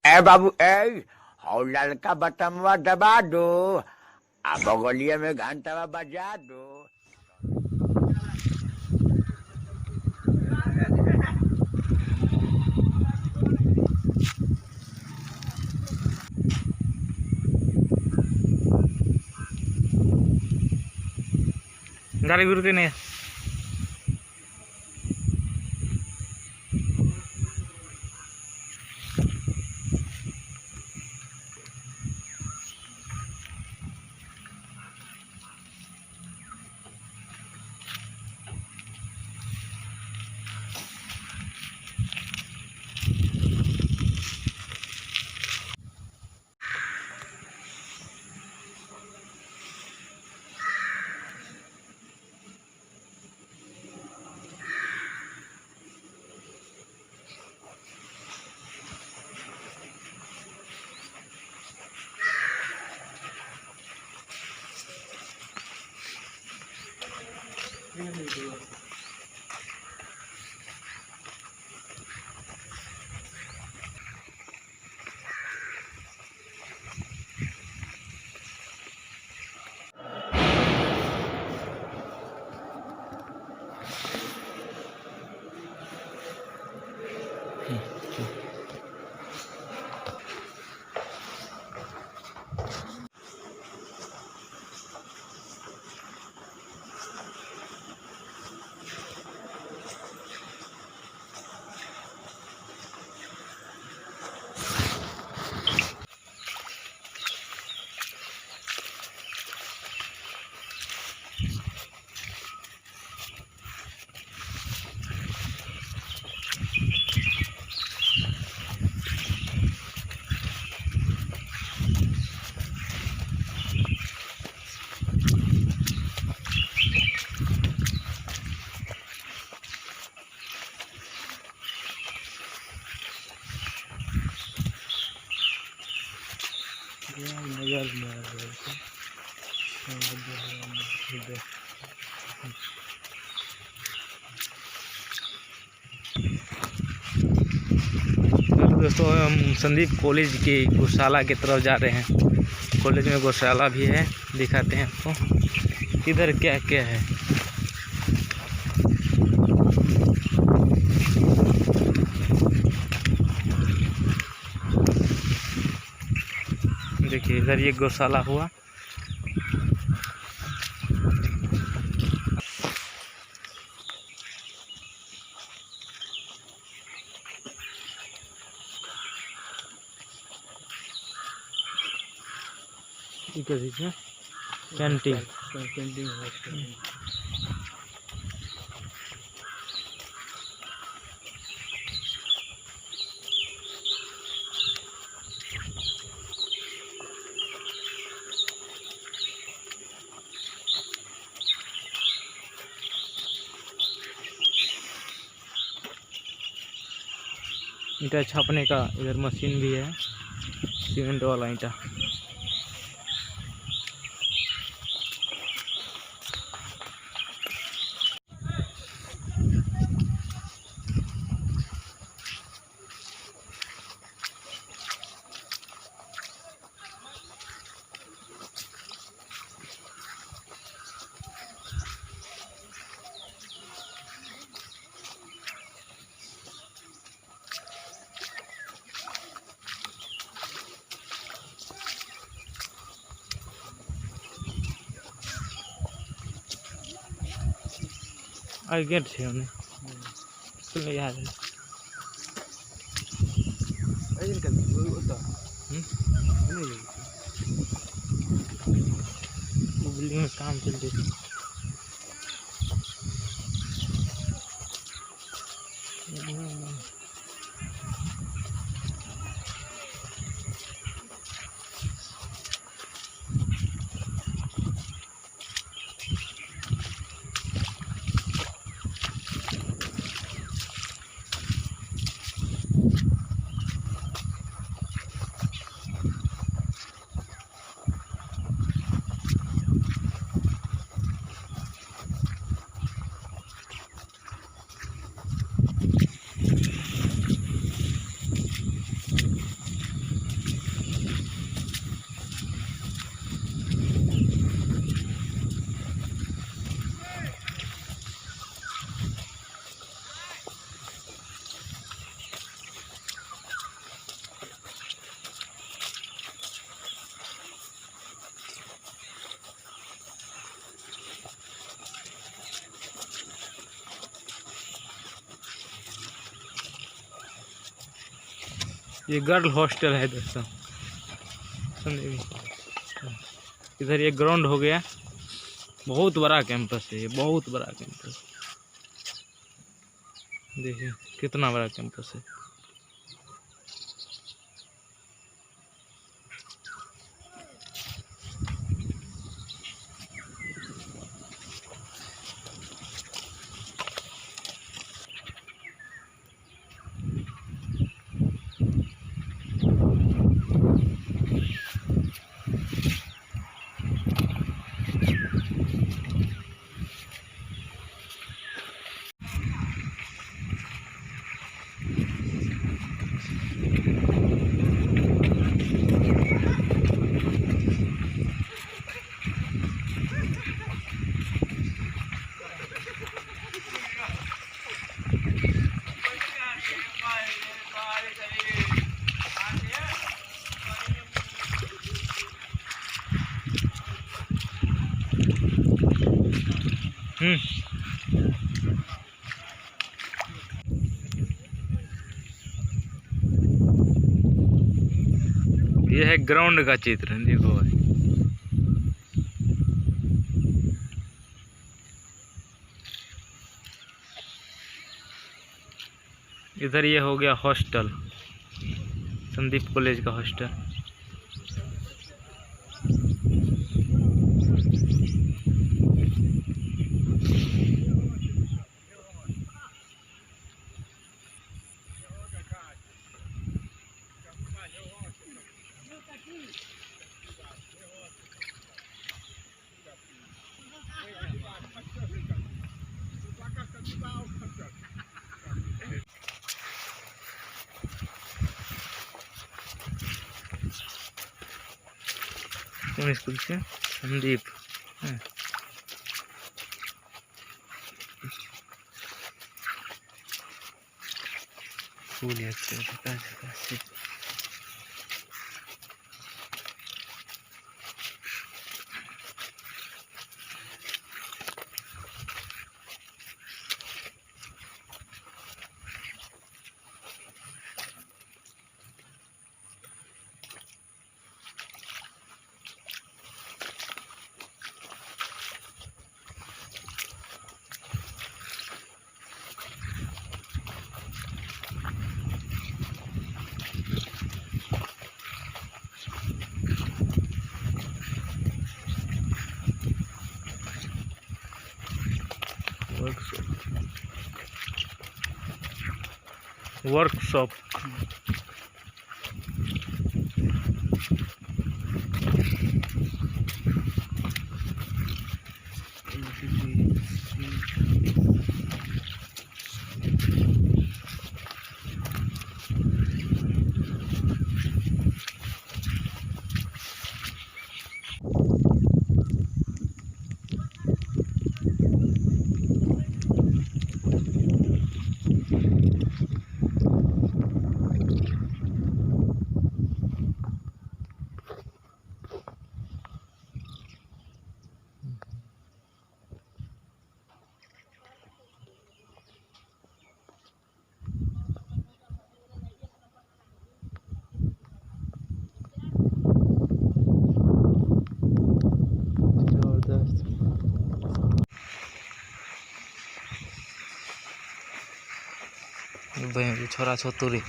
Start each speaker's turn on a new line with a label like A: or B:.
A: ए बाबू ए हौ लड़का बटमवा दबा दो आ बगलिया में घंटावा बजा दो।
B: गाड़ी गुरु नहीं दोस्तों, हम संदीप कॉलेज के गौशाला की तरफ जा रहे हैं। कॉलेज में गौशाला भी है, दिखाते हैं आपको इधर क्या क्या है। देखिए इधर ये गौशाला हुआ। कैंटीन ईंटा छापने का इधर मशीन भी है, सीमेंट वाला ईंटा। गेट છે ને એટલે યાર અહીં કલ હોતા नहीं बिल्डिंग में काम चल रही है। ये गर्ल हॉस्टल है दोस्तों। इधर ये ग्राउंड हो गया, बहुत बड़ा कैंपस है ये, बहुत बड़ा कैंपस। देखिए कितना बड़ा कैंपस है। ये है ग्राउंड का चित्र, देखो भाई। इधर ये हो गया हॉस्टल, संदीप कॉलेज का हॉस्टल। कौन स्कूल से? संदीप। स्कूल है वर्कशॉप। छोरा छोतुरी।